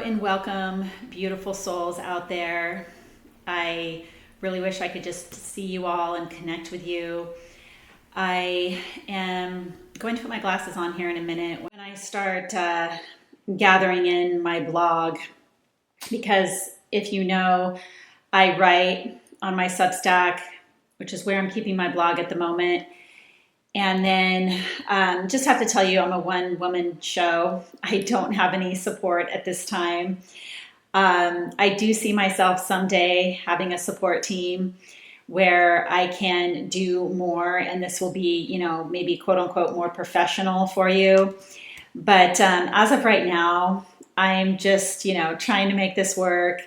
and welcome, beautiful souls out there. I really wish I could just see you all and connect with you. I am going to put my glasses on here in a minute when I start gathering in my blog, because if you know, I write on my Substack, which is where I'm keeping my blog at the moment. And then just have to tell you, I'm a one-woman show. I don't have any support at this time. I do see myself someday having a support team where I can do more, and this will be, maybe quote unquote more professional for you. But as of right now, I'm just, trying to make this work,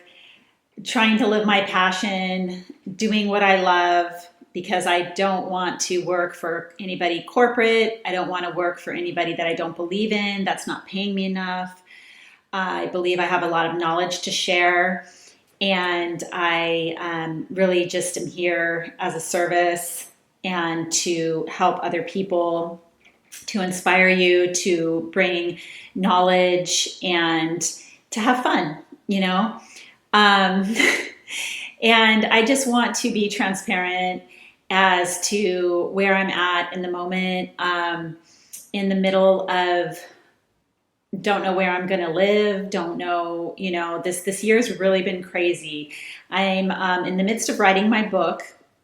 trying to live my passion, doing what I love, because I don't want to work for anybody corporate. I don't want to work for anybody that I don't believe in, that's not paying me enough. I believe I have a lot of knowledge to share, and I really just am here as a service and to help other people, to inspire you, to bring knowledge and to have fun. And I just want to be transparent as to where I'm at in the moment, in the middle of don't know where I'm going to live, don't know, this year's really been crazy. I'm in the midst of writing my book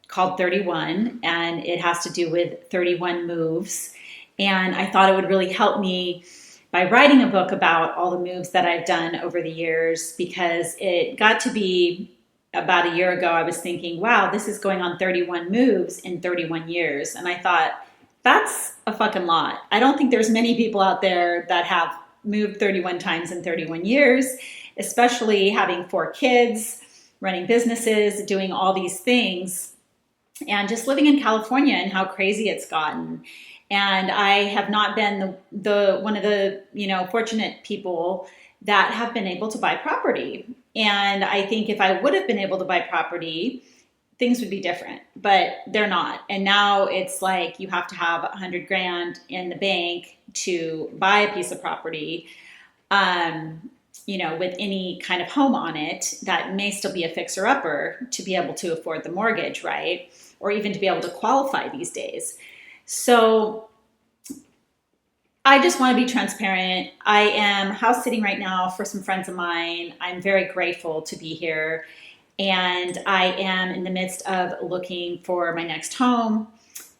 called 31, and it has to do with 31 moves. And I thought it would really help me by writing a book about all the moves that I've done over the years, because it got to be about a year ago, I was thinking, wow, this is going on 31 moves in 31 years. And I thought, that's a fucking lot. I don't think there's many people out there that have moved 31 times in 31 years, especially having 4 kids, running businesses, doing all these things, and just living in California and how crazy it's gotten. And I have not been the one of the fortunate people that have been able to buy property. And I think if I would have been able to buy property, things would be different, but they're not. And now it's like you have to have $100,000 in the bank to buy a piece of property, with any kind of home on it that may still be a fixer-upper to be able to afford the mortgage, right? Or even to be able to qualify these days. So I just want to be transparent. I am house sitting right now for some friends of mine. I'm very grateful to be here. And I am in the midst of looking for my next home.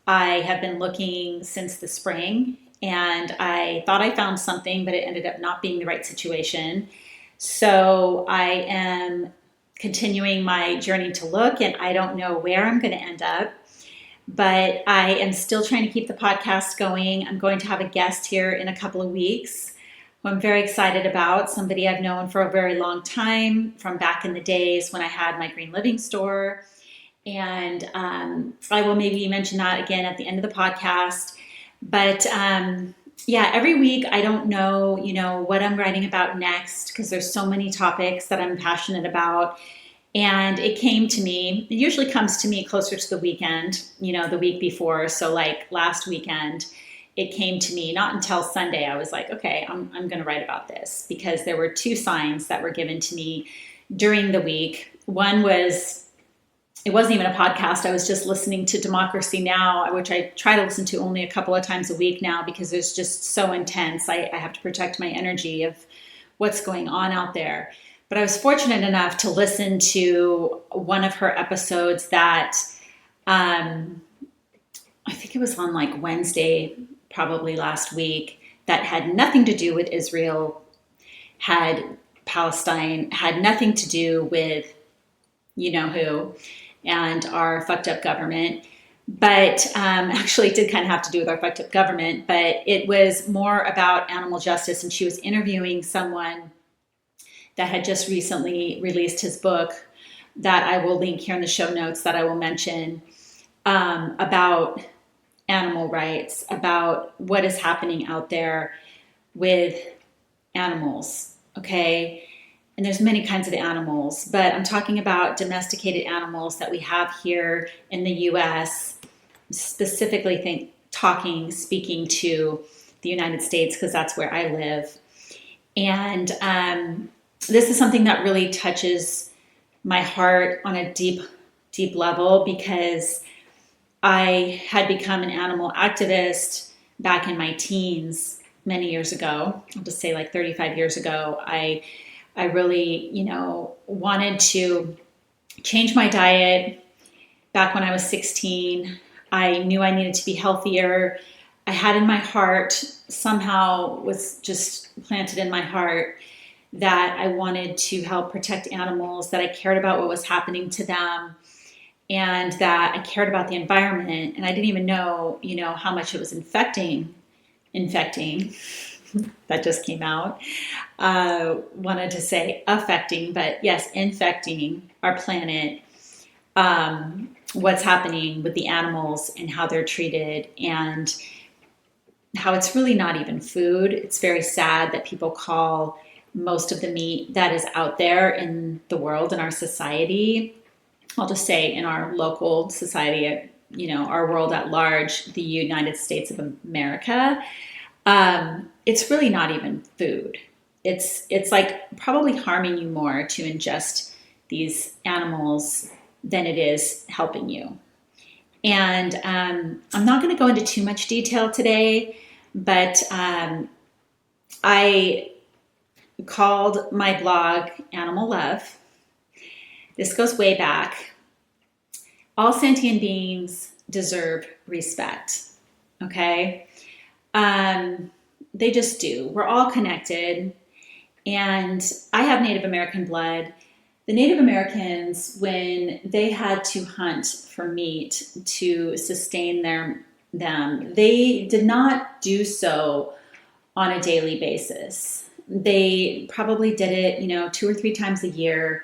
I have been looking since the spring, and I thought I found something, but it ended up not being the right situation. So I am continuing my journey to look, and I don't know where I'm going to end up. But I am still trying to keep the podcast going. I'm going to have a guest here in a couple of weeks who I'm very excited about, somebody I've known for a very long time from back in the days when I had my green living store. And I will maybe mention that again at the end of the podcast. But every week I don't know, what I'm writing about next, because there's so many topics that I'm passionate about. And it usually comes to me closer to the weekend, the week before. So like last weekend, it came to me not until Sunday. I was like, okay, I'm going to write about this, because there were 2 signs that were given to me during the week. One was, it wasn't even a podcast. I was just listening to Democracy Now!, which I try to listen to only a couple of times a week now, because it's just so intense. I have to protect my energy of what's going on out there. But I was fortunate enough to listen to one of her episodes that I think it was on like Wednesday, probably last week, that had nothing to do with Israel, had Palestine, had nothing to do with who and our fucked up government. But actually it did kind of have to do with our fucked up government, but it was more about animal justice. And she was interviewing someone that had just recently released his book that I will link here in the show notes, that I will mention, about animal rights, about what is happening out there with animals, okay? And there's many kinds of animals, but I'm talking about domesticated animals that we have here in the US, specifically speaking to the United States, because that's where I live. And this is something that really touches my heart on a deep, deep level, because I had become an animal activist back in my teens many years ago. I'll just say like 35 years ago. I really, wanted to change my diet back when I was 16. I knew I needed to be healthier. I had in my heart, somehow was just planted in my heart, that I wanted to help protect animals, that I cared about what was happening to them, and that I cared about the environment. And I didn't even know, how much it was infecting, that just came out. Wanted to say affecting, but yes, infecting our planet. What's happening with the animals and how they're treated, and how it's really not even food. It's very sad that people call most of the meat that is out there in the world, in our society, I'll just say in our local society, our world at large, the United States of America, it's really not even food. It's like probably harming you more to ingest these animals than it is helping you. And I'm not going to go into too much detail today, but I called my blog Animal Love. This goes way back. All sentient beings deserve respect, okay? They just do. We're all connected. And I have Native American blood. The Native Americans, when they had to hunt for meat to sustain them, they did not do so on a daily basis. They probably did it, 2 or 3 times a year.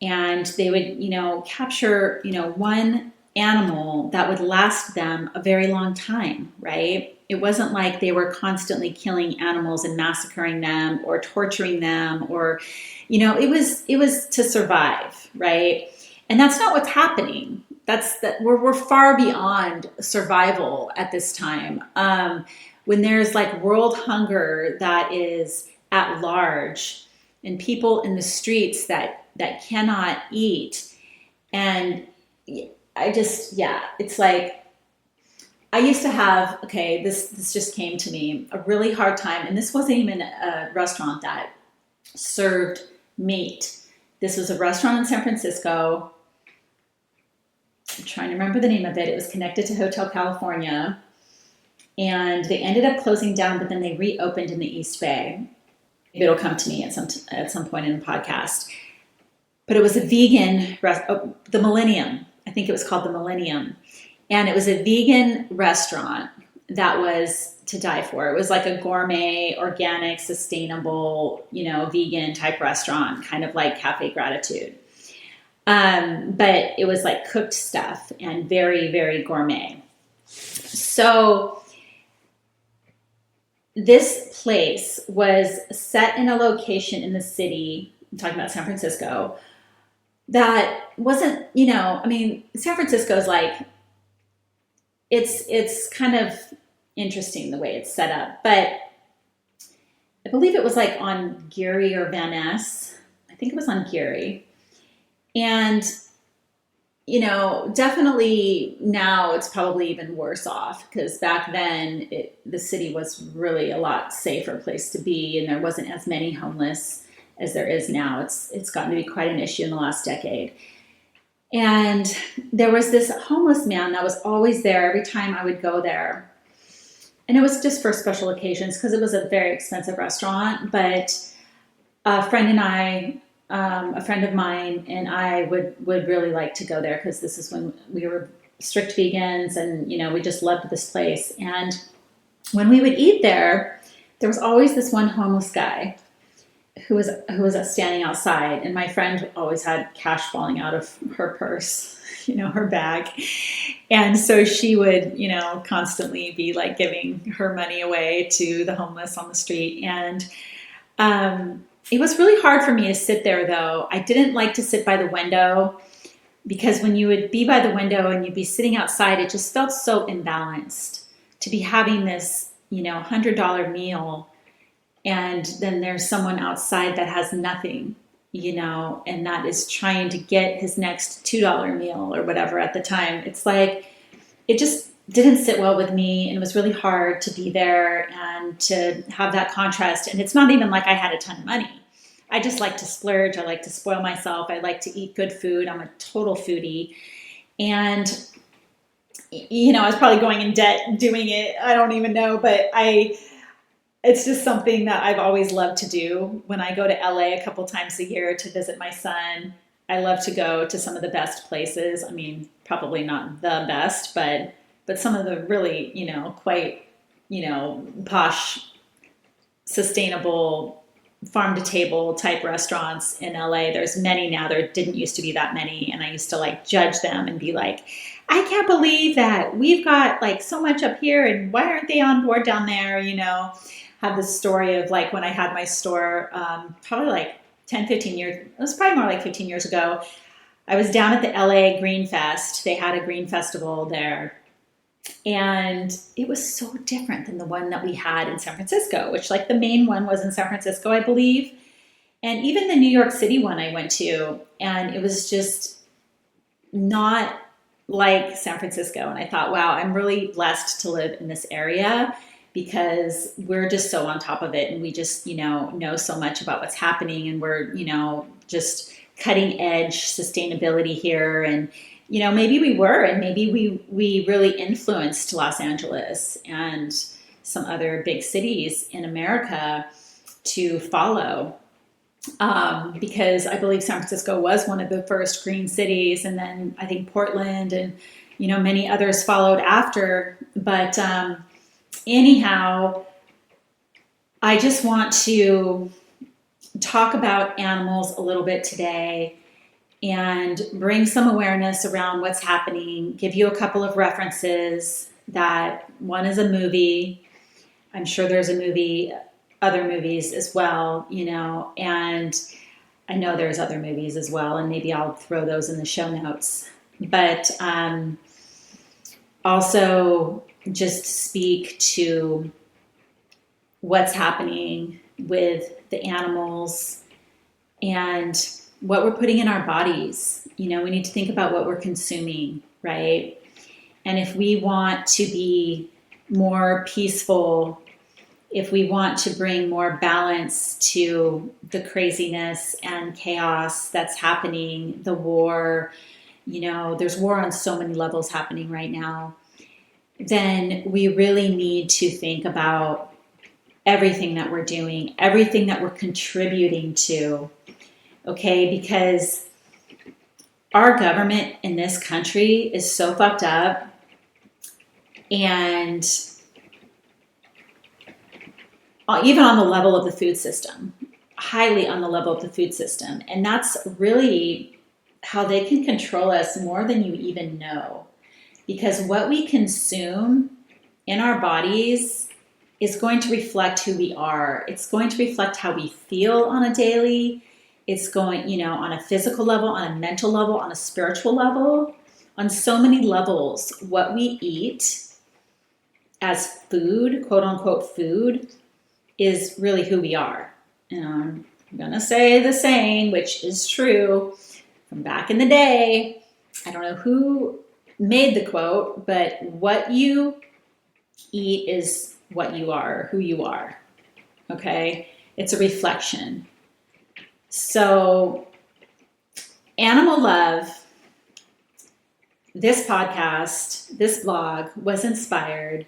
And they would, capture, one animal that would last them a very long time, right? It wasn't like they were constantly killing animals and massacring them or torturing them, or, it was to survive, right? And that's not what's happening. We're far beyond survival at this time. When there's like world hunger that is at large, and people in the streets that cannot eat. And it's like, I used to have, this just came to me, a really hard time. And this wasn't even a restaurant that served meat. This was a restaurant in San Francisco. I'm trying to remember the name of it. It was connected to Hotel California. And they ended up closing down, but then they reopened in the East Bay. Maybe it'll come to me at some point in the podcast. But it was a vegan, the Millennium. I think it was called the Millennium. And it was a vegan restaurant that was to die for. It was like a gourmet, organic, sustainable, vegan type restaurant, kind of like Cafe Gratitude. But it was like cooked stuff and very, very gourmet. So this place was set in a location in the city, I'm talking about San Francisco, that wasn't, San Francisco is like, it's kind of interesting the way it's set up, but I believe it was like on Geary or Van Ness. I think it was on Geary. And, definitely now it's probably even worse off, because back then the city was really a lot safer place to be, and there wasn't as many homeless as there is now. It's gotten to be quite an issue in the last decade. And there was this homeless man that was always there every time I would go there. And it was just for special occasions, because it was a very expensive restaurant. But a friend of mine and I would really like to go there, because this is when we were strict vegans, and, we just loved this place. And when we would eat there was always this one homeless guy who was standing outside, and my friend always had cash falling out of her purse, her bag. And so she would, constantly be like giving her money away to the homeless on the street. And it was really hard for me to sit there, though. I didn't like to sit by the window, because when you would be by the window and you'd be sitting outside, it just felt so imbalanced to be having this, $100 meal And then there's someone outside that has nothing, and that is trying to get his next $2 meal or whatever at the time. It's like, it just didn't sit well with me, and it was really hard to be there and to have that contrast. And it's not even like I had a ton of money. I just like to splurge. I like to spoil myself. I like to eat good food. I'm a total foodie. And, I was probably going in debt doing it. I don't even know, but it's just something that I've always loved to do. When I go to LA a couple times a year to visit my son, I love to go to some of the best places. I mean, probably not the best, but some of the really, quite, posh, sustainable, farm to table type restaurants in LA. There's many now. There didn't used to be that many. And I used to like judge them and be like, I can't believe that we've got like so much up here, and why aren't they on board down there? Have this story of like when I had my store, probably like 10, 15 years, it was probably more like 15 years ago. I was down at the LA Green Fest. They had a green festival there. And it was so different than the one that we had in San Francisco, which like the main one was in San Francisco, I believe. And even the New York City one I went to, and it was just not like San Francisco. And I thought, wow, I'm really blessed to live in this area, because we're just so on top of it, and we just, know so much about what's happening, and we're, just cutting edge sustainability here. And, maybe we were, and maybe we really influenced Los Angeles and some other big cities in America to follow. Because I believe San Francisco was one of the first green cities, and then I think Portland and, many others followed after. But, anyhow, I just want to talk about animals a little bit today and bring some awareness around what's happening, give you a couple of references. That one is a movie. I'm sure there's other movies as well, and I know there's other movies as well, and maybe I'll throw those in the show notes. But also just speak to what's happening with the animals and what we're putting in our bodies. We need to think about what we're consuming, right? And if we want to be more peaceful, if we want to bring more balance to the craziness and chaos that's happening, the war, there's war on so many levels happening right now, then we really need to think about everything that we're doing, everything that we're contributing to, okay? Because our government in this country is so fucked up, and even on the level of the food system, highly on the level of the food system. And that's really how they can control us more than you even know. Because what we consume in our bodies is going to reflect who we are. It's going to reflect how we feel on a daily. It's going, on a physical level, on a mental level, on a spiritual level, on so many levels. What we eat as food, quote unquote food, is really who we are. And I'm going to say the saying, which is true from back in the day. I don't know who made the quote, but what you eat is what you are, who you are. Okay? It's a reflection. So, animal love, this podcast, this blog was inspired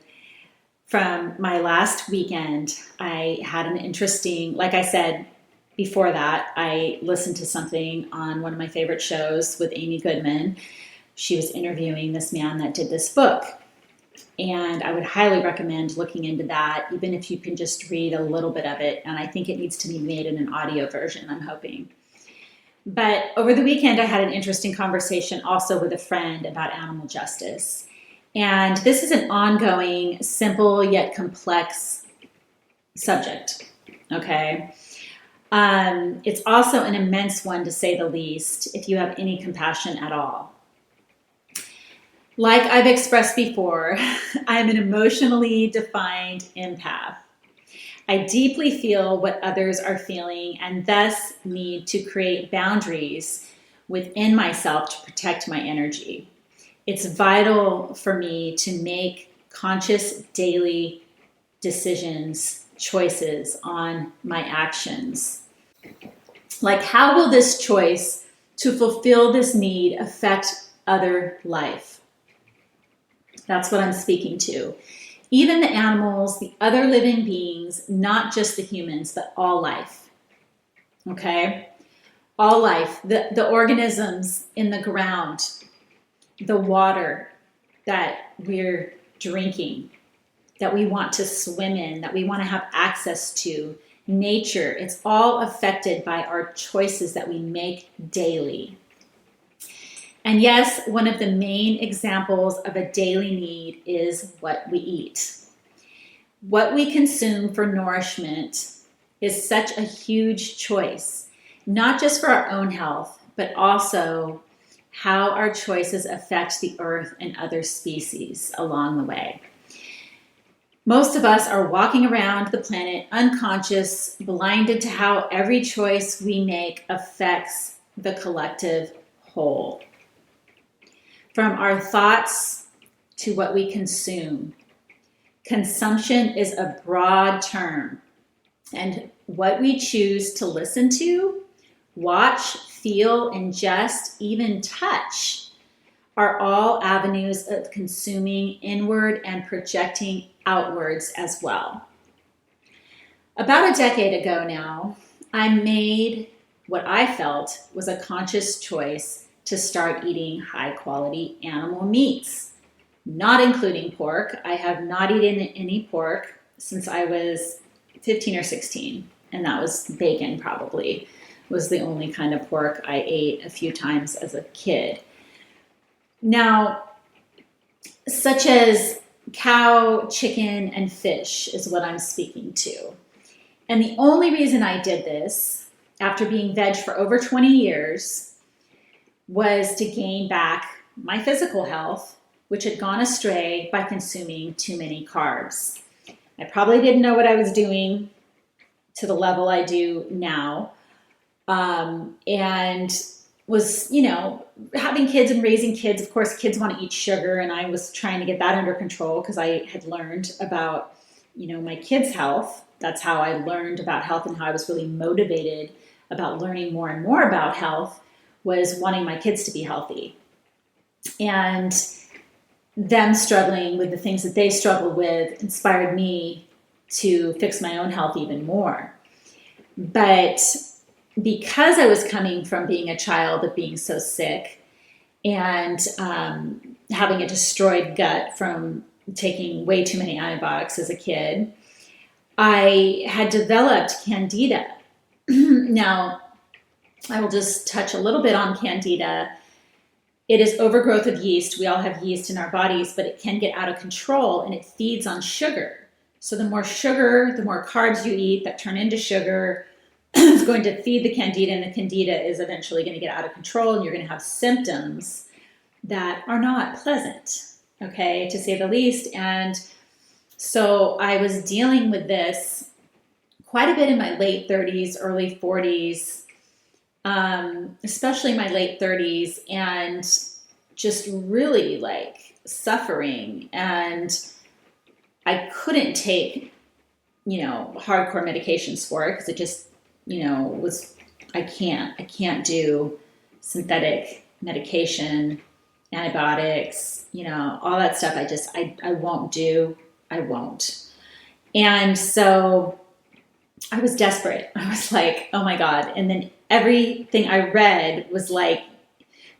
from my last weekend. I had an interesting, like I said before that, I listened to something on one of my favorite shows with Amy Goodman. She was interviewing this man that did this book. And I would highly recommend looking into that, even if you can just read a little bit of it. And I think it needs to be made in an audio version, I'm hoping. But over the weekend, I had an interesting conversation also with a friend about animal justice. And this is an ongoing, simple yet complex subject, okay? It's also an immense one, to say the least, if you have any compassion at all. Like I've expressed before, I'm an emotionally defined empath. I deeply feel what others are feeling and thus need to create boundaries within myself to protect my energy. It's vital for me to make conscious daily decisions, choices on my actions. Like, how will this choice to fulfill this need affect other life? That's what I'm speaking to. Even the animals, the other living beings, not just the humans, but all life. Okay? All life, the organisms in the ground, the water that we're drinking, that we want to swim in, that we want to have access to, nature, it's all affected by our choices that we make daily. And yes, one of the main examples of a daily need is what we eat. What we consume for nourishment is such a huge choice, not just for our own health, but also how our choices affect the earth and other species along the way. Most of us are walking around the planet unconscious, blinded to how every choice we make affects the collective whole. From our thoughts to what we consume. Consumption is a broad term, and what we choose to listen to, watch, feel, ingest, even touch are all avenues of consuming inward and projecting outwards as well. About a decade ago now, I made what I felt was a conscious choice to start eating high quality animal meats, not including pork. I have not eaten any pork since I was 15 or 16, and that was bacon probably was the only kind of pork I ate a few times as a kid. Now, such as cow, chicken, and fish is what I'm speaking to. And the only reason I did this, after being veg for over 20 years, was to gain back my physical health, which had gone astray by consuming too many carbs. I probably didn't know what I was doing to the level I do now. And was, having kids and raising kids. Of course, kids want to eat sugar, and I was trying to get that under control because I had learned about, my kids' health. That's how I learned about health and how I was really motivated about learning more and more about health, was wanting my kids to be healthy. And them struggling with the things that they struggled with inspired me to fix my own health even more. But because I was coming from being a child of being so sick and having a destroyed gut from taking way too many antibiotics as a kid, I had developed Candida. Now, I will just touch a little bit on Candida. It is overgrowth of yeast. We all have yeast in our bodies, but it can get out of control, and it feeds on sugar. So the more sugar, the more carbs you eat that turn into sugar, is going to feed the Candida, and the Candida is eventually going to get out of control, and you're going to have symptoms that are not pleasant, okay, to say the least. And so I was dealing with this quite a bit in my late 30s, early 40s, especially my late 30s, and just really suffering. And I couldn't take, hardcore medications for it because it just, I can't do synthetic medication, antibiotics, all that stuff. I won't do. I won't. And so I was desperate. I was like, oh my God. And then everything I read was like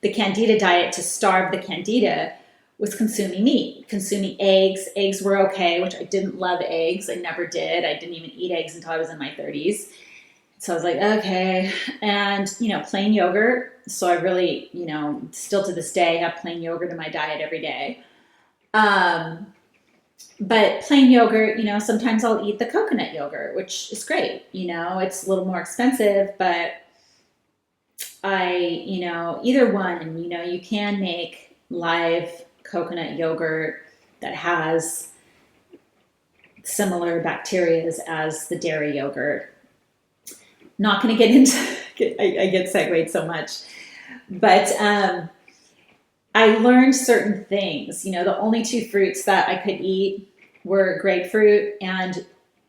the Candida diet to starve the Candida was consuming meat, consuming eggs. Eggs were okay, which I didn't love eggs. I never did. I didn't even eat eggs until I was in my 30s. So I was like, okay. And, plain yogurt. So I really, still to this day have plain yogurt in my diet every day. But plain yogurt, sometimes I'll eat the coconut yogurt, which is great. It's a little more expensive, but either one, you can make live coconut yogurt that has similar bacteria as the dairy yogurt. Not going to get into, I get segued so much, but I learned certain things. The only two fruits that I could eat were grapefruit and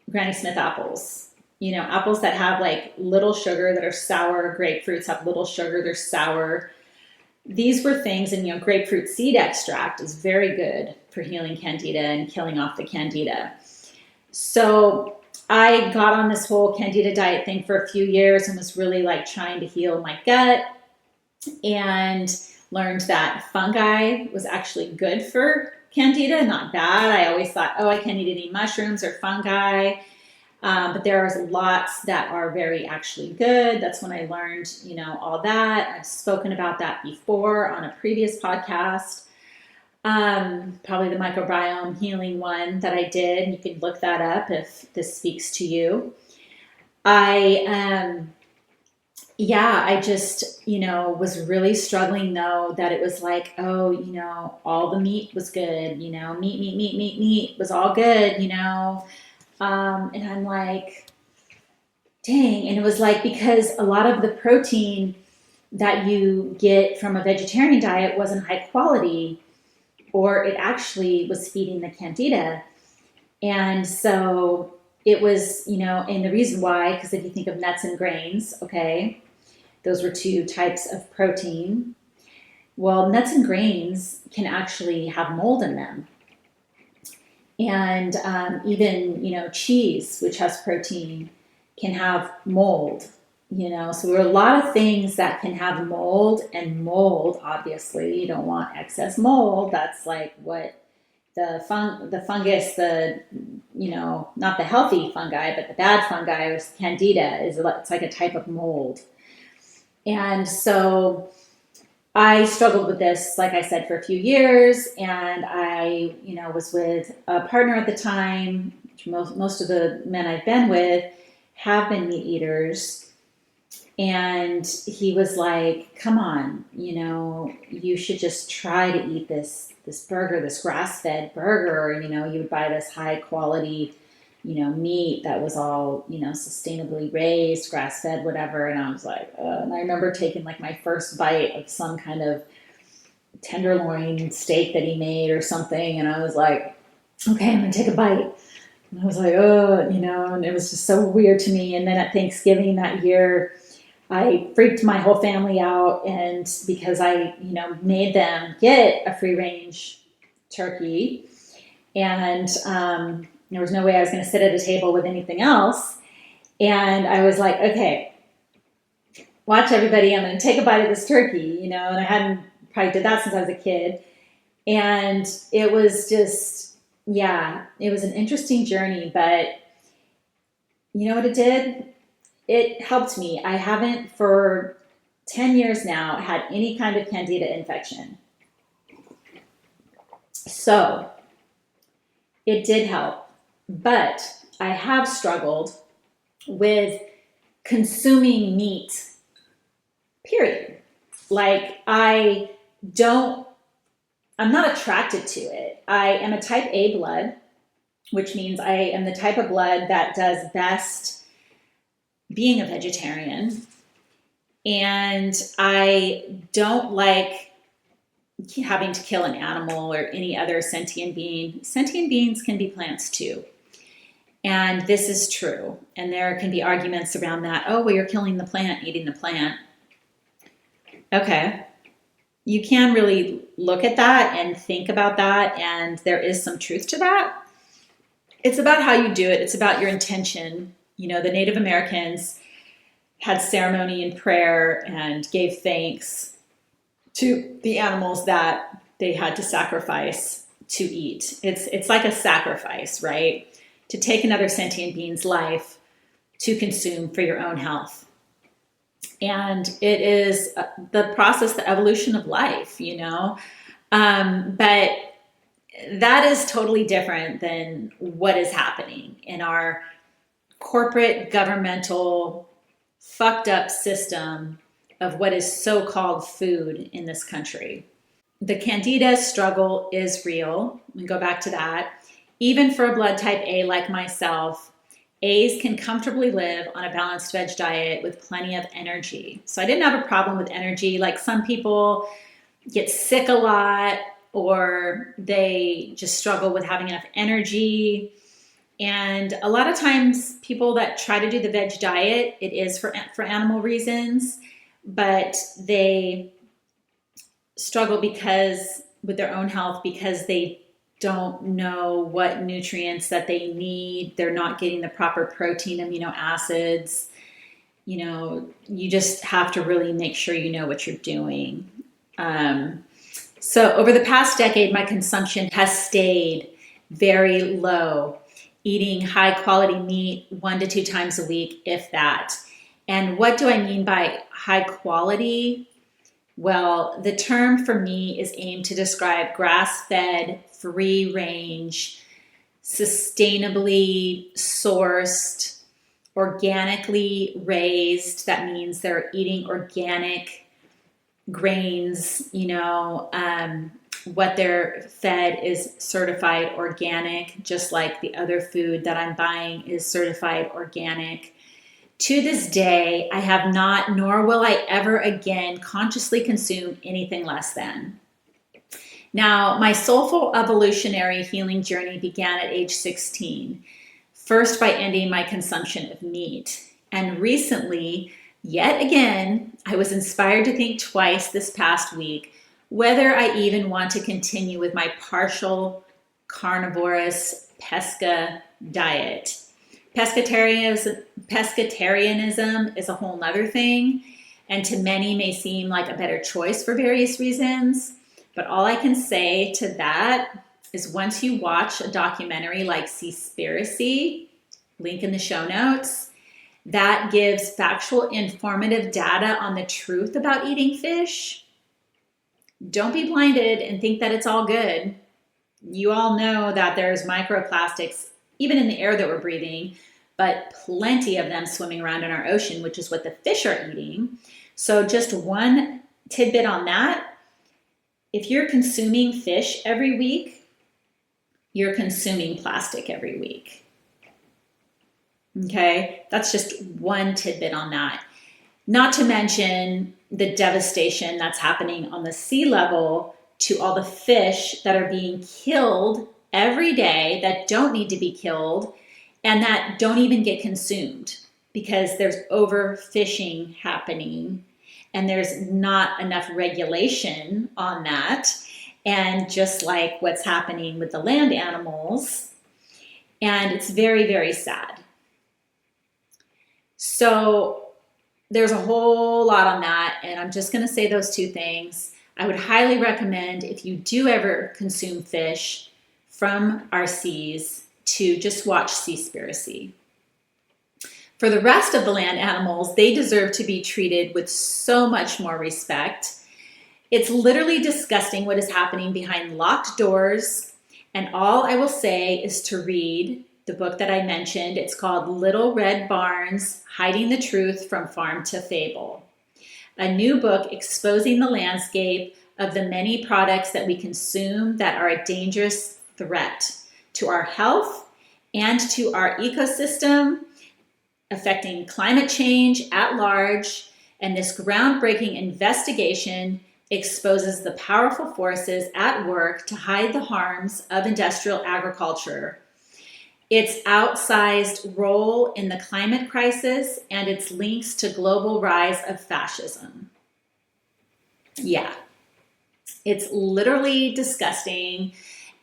Granny Smith apples. Apples that have like little sugar that are sour. Grapefruits have little sugar, they're sour. These were things, and grapefruit seed extract is very good for healing Candida and killing off the Candida. So I got on this whole Candida diet thing for a few years and was really like trying to heal my gut, and learned that fungi was actually good for Candida, not bad. I always thought, I can't eat any mushrooms or fungi. But there's lots that are very actually good. That's when I learned, all that. I've spoken about that before on a previous podcast. Probably the microbiome healing one that I did. You can look that up if this speaks to you. I just, was really struggling though, that it was like, all the meat was good, meat was all good, and I'm like, dang. And it was like, because a lot of the protein that you get from a vegetarian diet wasn't high quality, or it actually was feeding the Candida. And so it was, and the reason why, because if you think of nuts and grains, okay, those were two types of protein. Well, nuts and grains can actually have mold in them. And even, cheese, which has protein, can have mold, So there are a lot of things that can have mold, and mold, obviously, you don't want excess mold. That's like what the fungus, not the healthy fungi, but the bad fungi, or Candida, it's like a type of mold. And so I struggled with this, like I said, for a few years, and I, was with a partner at the time. Most of the men I've been with have been meat eaters, and he was like, "Come on, you should just try to eat this burger, this grass-fed burger. You would buy this high quality, meat that was all, sustainably raised, grass-fed, whatever." And I was like, and I remember taking like my first bite of some kind of tenderloin steak that he made or something. And I was like, okay, I'm going to take a bite. And I was like, and it was just so weird to me. And then at Thanksgiving that year, I freaked my whole family out. And because I, made them get a free range turkey, and, there was no way I was going to sit at a table with anything else. And I was like, okay, watch everybody. I'm going to take a bite of this turkey, and I hadn't probably did that since I was a kid. And it was just, it was an interesting journey, but you know what it did? It helped me. I haven't for 10 years now had any kind of Candida infection. So it did help. But I have struggled with consuming meat, period. Like, I'm not attracted to it. I am a type A blood, which means I am the type of blood that does best being a vegetarian. And I don't like having to kill an animal or any other sentient being. Sentient beings can be plants too. And this is true. And there can be arguments around that. Oh, well, you're killing the plant, eating the plant. Okay. You can really look at that and think about that. And there is some truth to that. It's about how you do it. It's about your intention. The Native Americans had ceremony and prayer and gave thanks to the animals that they had to sacrifice to eat. It's like a sacrifice, right? To take another sentient being's life to consume for your own health. And it is the process, the evolution of life, but that is totally different than what is happening in our corporate, governmental, fucked up system of what is so-called food in this country. The Candida struggle is real. We go back to that. even for a blood type A like myself, A's can comfortably live on a balanced veg diet with plenty of energy. So I didn't have a problem with energy. Like some people get sick a lot or they just struggle with having enough energy. And a lot of times people that try to do the veg diet, it is for animal reasons, but they struggle with their own health because they don't know what nutrients that they need. They're not getting the proper protein, amino acids. You just have to really make sure you know what you're doing. So over the past decade, my consumption has stayed very low, eating high quality meat 1 to 2 times a week, if that. And what do I mean by high quality? Well, the term for me is aimed to describe grass-fed, free-range, sustainably sourced, organically raised. That means they're eating organic grains, what they're fed is certified organic, just like the other food that I'm buying is certified organic. To this day, I have not, nor will I ever again consciously consume anything less than. Now, my soulful evolutionary healing journey began at age 16, first by ending my consumption of meat. And recently, yet again, I was inspired to think twice this past week whether I even want to continue with my partial carnivorous Pesca diet. Pescatarianism is a whole nother thing, and to many may seem like a better choice for various reasons. But all I can say to that is once you watch a documentary like Seaspiracy, link in the show notes, that gives factual, informative data on the truth about eating fish, don't be blinded and think that it's all good. You all know that there's microplastics even in the air that we're breathing, but plenty of them swimming around in our ocean, which is what the fish are eating. So just one tidbit on that. If you're consuming fish every week, you're consuming plastic every week. Okay, that's just one tidbit on that. Not to mention the devastation that's happening on the sea level to all the fish that are being killed every day that don't need to be killed and that don't even get consumed because there's overfishing happening and there's not enough regulation on that. And just like what's happening with the land animals, and it's very, very sad. So there's a whole lot on that, and I'm just going to say those 2 things. I would highly recommend, if you do ever consume fish from our seas, to just watch Seaspiracy. For the rest of the land animals, they deserve to be treated with so much more respect. It's literally disgusting what is happening behind locked doors, and all I will say is to read the book that I mentioned. It's called Little Red Barns, Hiding the Truth from Farm to Fable. A new book exposing the landscape of the many products that we consume that are a dangerous threat to our health and to our ecosystem, affecting climate change at large. And this groundbreaking investigation exposes the powerful forces at work to hide the harms of industrial agriculture, its outsized role in the climate crisis, and its links to global rise of fascism. Yeah, it's literally disgusting,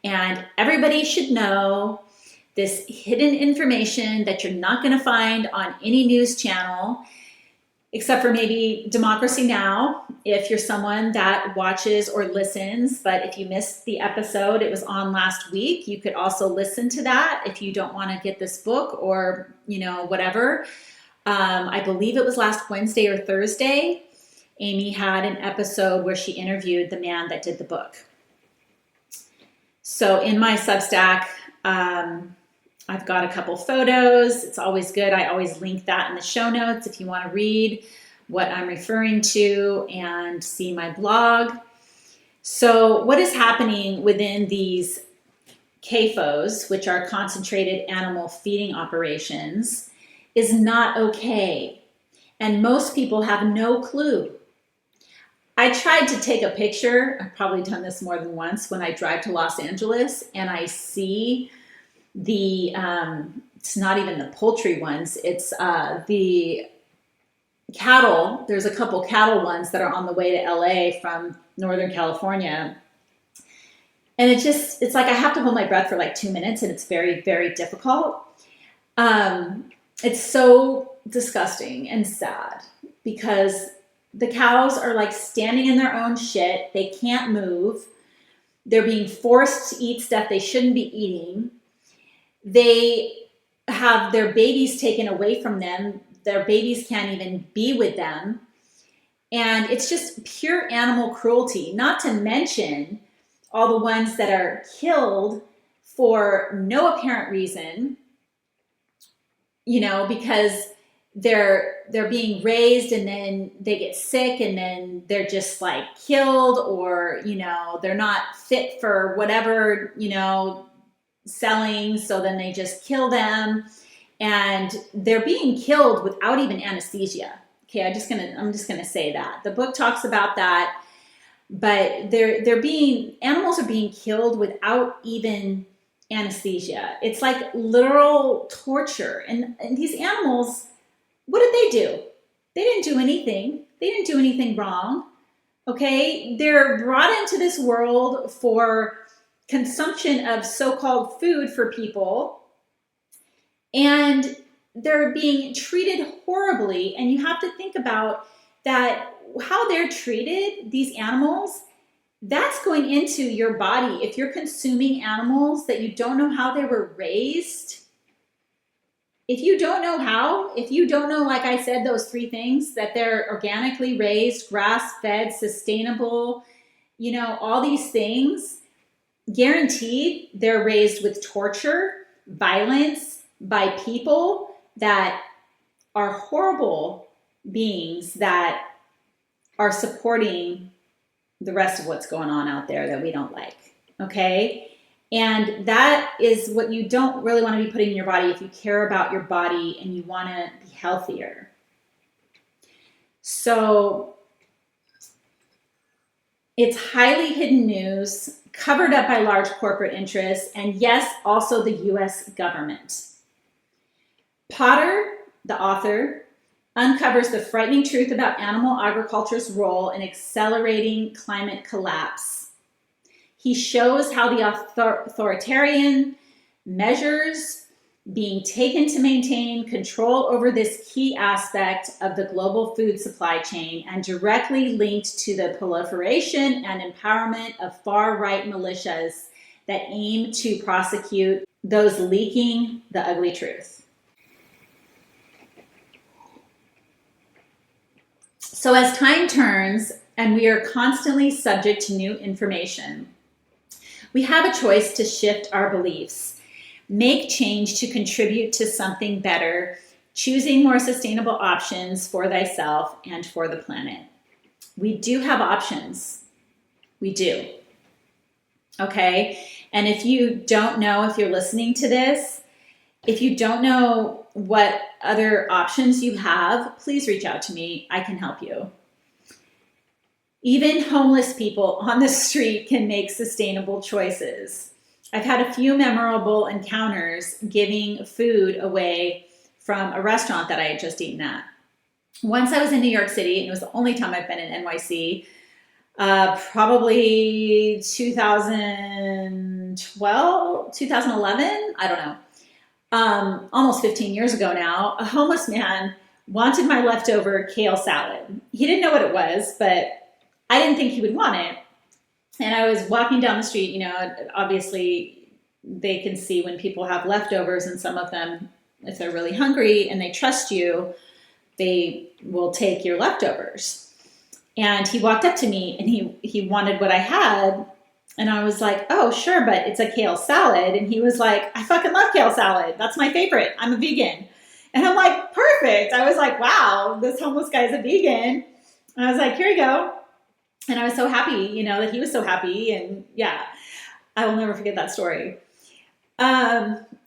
and everybody should know this hidden information that you're not going to find on any news channel, except for maybe Democracy Now! If you're someone that watches or listens. But if you missed the episode, it was on last week. You could also listen to that if you don't want to get this book or, whatever. I believe it was last Wednesday or Thursday. Amy had an episode where she interviewed the man that did the book. So in my Substack, I've got a couple photos. It's always good. I always link that in the show notes if you want to read what I'm referring to and see my blog. So what is happening within these CAFOs, which are concentrated animal feeding operations, is not okay. And most people have no clue. I tried to take a picture. I've probably done this more than once when I drive to Los Angeles and I see the, it's not even the poultry ones, it's the cattle. There's a couple cattle ones that are on the way to LA from Northern California. And it's like I have to hold my breath for like 2 minutes, and it's very, very difficult. It's so disgusting and sad because the cows are like standing in their own shit. They can't move. They're being forced to eat stuff they shouldn't be eating. They have their babies taken away from them. Their babies can't even be with them. And it's just pure animal cruelty, not to mention all the ones that are killed for no apparent reason, because they're being raised and then they get sick and then they're just like killed, or, they're not fit for whatever, selling. So then they just kill them, and they're being killed without even anesthesia. Okay. I'm just going to say that the book talks about that, but animals are being killed without even anesthesia. It's like literal torture. And these animals, what did they do? They didn't do anything. They didn't do anything wrong. Okay. They're brought into this world for consumption of so-called food for people, and they're being treated horribly. And you have to think about that, how they're treated, these animals, that's going into your body. If you're consuming animals that you don't know how they were raised, if you don't know, like I said, those 3 things, that they're organically raised, grass-fed, sustainable, all these things, guaranteed they're raised with torture, violence by people that are horrible beings that are supporting the rest of what's going on out there that we don't like. Okay. And that is what you don't really want to be putting in your body if you care about your body and you want to be healthier. So it's highly hidden news, covered up by large corporate interests, and yes, also the US government. Potter, the author, uncovers the frightening truth about animal agriculture's role in accelerating climate collapse. He shows how the authoritarian measures being taken to maintain control over this key aspect of the global food supply chain and directly linked to the proliferation and empowerment of far-right militias that aim to prosecute those leaking the ugly truth. So as time turns and we are constantly subject to new information, we have a choice to shift our beliefs, make change to contribute to something better, choosing more sustainable options for thyself and for the planet. We do have options. We do. Okay? And if you don't know, if you're listening to this, if you don't know what other options you have, please reach out to me. I can help you. Even homeless people on the street can make sustainable choices. I've had a few memorable encounters giving food away from a restaurant that I had just eaten at. Once I was in New York City, and it was the only time I've been in NYC, probably 2012, 2011, I don't know. Almost 15 years ago now, a homeless man wanted my leftover kale salad. He didn't know what it was, but I didn't think he would want it. And I was walking down the street, obviously they can see when people have leftovers, and some of them, if they're really hungry and they trust you, they will take your leftovers. And he walked up to me and he wanted what I had. And I was like, oh, sure, but it's a kale salad. And he was like, I fucking love kale salad. That's my favorite. I'm a vegan. And I'm like, perfect. I was like, wow, this homeless guy's a vegan. And I was like, here you go. And I was so happy, that he was so happy. And yeah, I will never forget that story.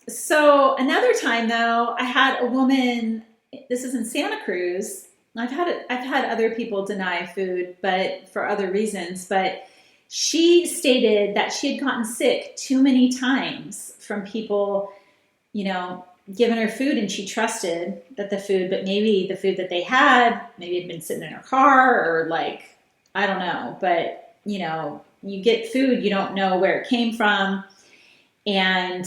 So another time though, I had a woman, this is in Santa Cruz. I've had other people deny food, but for other reasons, but she stated that she had gotten sick too many times from people, you know, giving her food, and she trusted that but maybe the food that they had, maybe had been sitting in her car, or like, I don't know, but you get food, you don't know where it came from and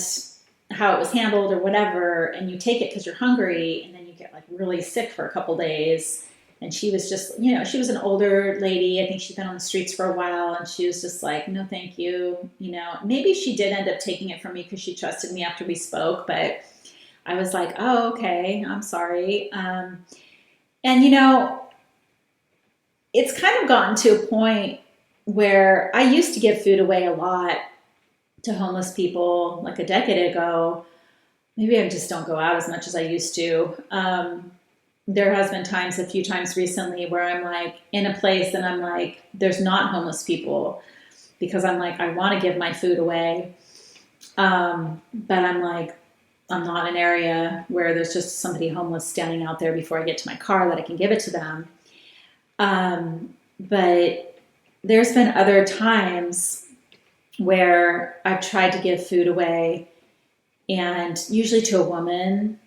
how it was handled or whatever, and you take it because you're hungry, and then you get like really sick for a couple days. And she was just, she was an older lady. I think she'd been on the streets for a while, and she was just like, no, thank you. Maybe she did end up taking it from me because she trusted me after we spoke, but I was like, oh, okay, I'm sorry. And it's kind of gotten to a point where I used to give food away a lot to homeless people like a decade ago. Maybe I just don't go out as much as I used to. There has been times, a few times recently, where I'm like in a place and I'm like, there's not homeless people, because I'm like, I want to give my food away. But I'm like, I'm not in an area where there's just somebody homeless standing out there before I get to my car that I can give it to them. But there's been other times where I've tried to give food away, and usually to a woman,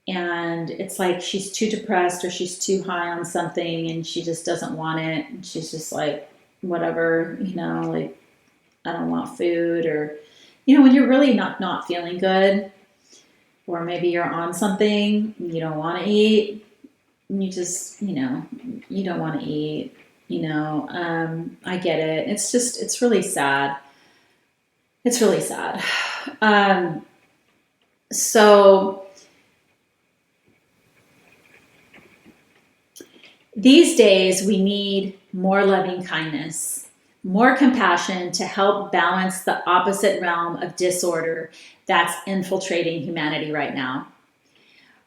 and it's like she's too depressed or she's too high on something and she just doesn't want it. And she's just like, whatever, like, I don't want food. Or, when you're really not feeling good, or maybe you're on something you don't want to eat, and you just, you don't want to eat, I get it. It's really sad. It's really sad. So these days we need more loving kindness, more compassion to help balance the opposite realm of disorder that's infiltrating humanity right now.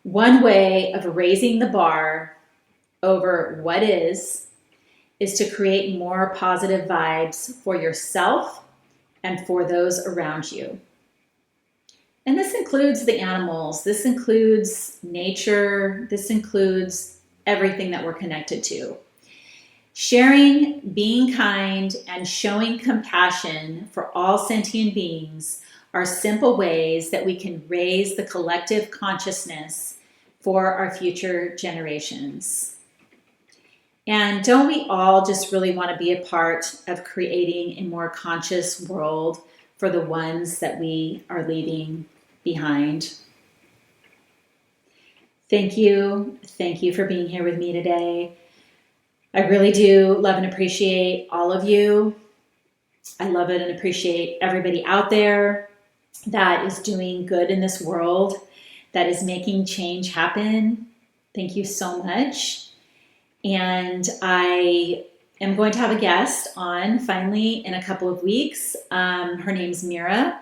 One way of raising the bar over what is to create more positive vibes for yourself and for those around you. And this includes the animals, this includes nature, this includes everything that we're connected to. Sharing, being kind, and showing compassion for all sentient beings are simple ways that we can raise the collective consciousness for our future generations. And don't we all just really want to be a part of creating a more conscious world for the ones that we are leaving behind? Thank you. Thank you for being here with me today. I really do love and appreciate all of you. I love it and appreciate everybody out there that is doing good in this world, that is making change happen. Thank you so much. And I am going to have a guest on finally in a couple of weeks. Her name's Mira,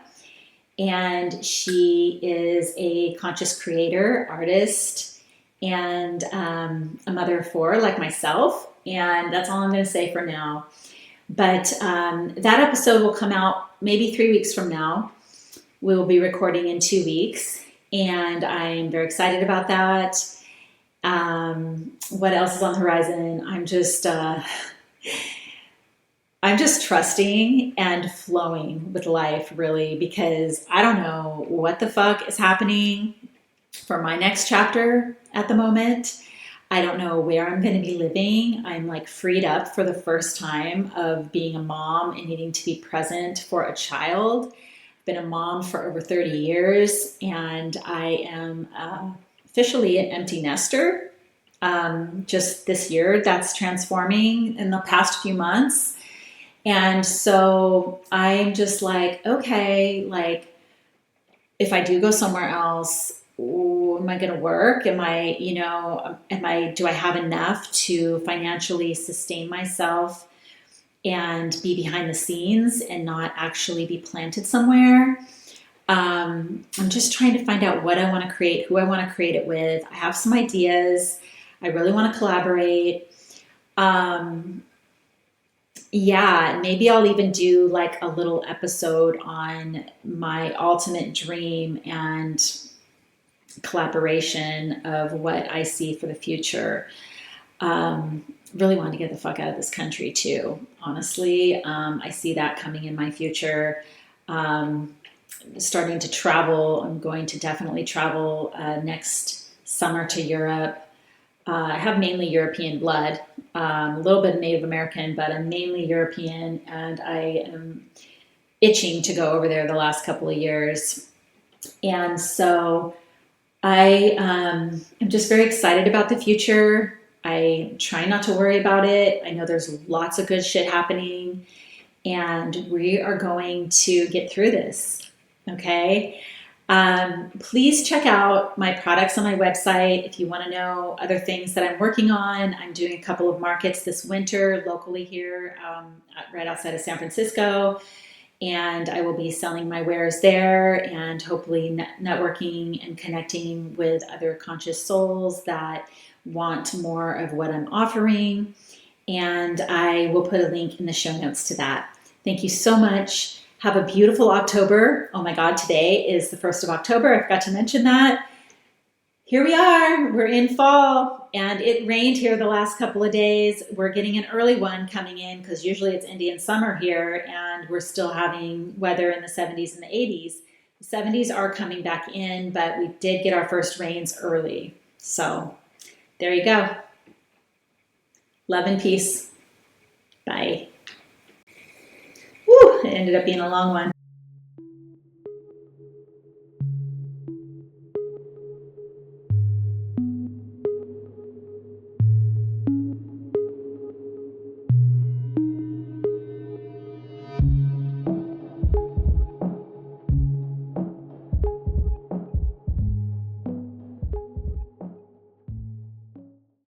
and she is a conscious creator, artist, and a mother of four like myself. And that's all I'm going to say for now. But that episode will come out maybe 3 weeks from now. We'll be recording in 2 weeks, and I'm very excited about that. What else is on the horizon? I'm just trusting and flowing with life, really, because I don't know what the fuck is happening for my next chapter at the moment. I don't know where I'm going to be living. I'm like freed up for the first time of being a mom and needing to be present for a child. I've been a mom for over 30 years, and I am officially an empty nester. Just this year, that's transforming in the past few months. And so I'm just like, okay, like if I do go somewhere else, am I going to work? Do I have enough to financially sustain myself and be behind the scenes and not actually be planted somewhere? I'm just trying to find out what I want to create, who I want to create it with. I have some ideas. I really want to collaborate. Yeah, maybe I'll even do like a little episode on my ultimate dream and collaboration of what I see for the future. Really want to get the fuck out of this country too, honestly. I see that coming in my future. Um, Starting to travel. I'm going to definitely travel next summer to Europe. I have mainly European blood, a little bit of Native American, but I'm mainly European, and I am itching to go over there the last couple of years. And so I am just very excited about the future. I try not to worry about it. I know there's lots of good shit happening, and we are going to get through this. Okay. Please check out my products on my website if you want to know other things that I'm working on. I'm doing a couple of markets this winter locally here, right outside of San Francisco, and I will be selling my wares there and hopefully networking and connecting with other conscious souls that want more of what I'm offering. And I will put a link in the show notes to that. Thank you so much. Have a beautiful October. Oh my God, today is the 1st of October. I forgot to mention that. Here we are. We're in fall, and it rained here the last couple of days. We're getting an early one coming in because usually it's Indian summer here, and we're still having weather in the 70s and the 80s. The 70s are coming back in, but we did get our first rains early. So there you go. Love and peace. Bye. Woo, it ended up being a long one.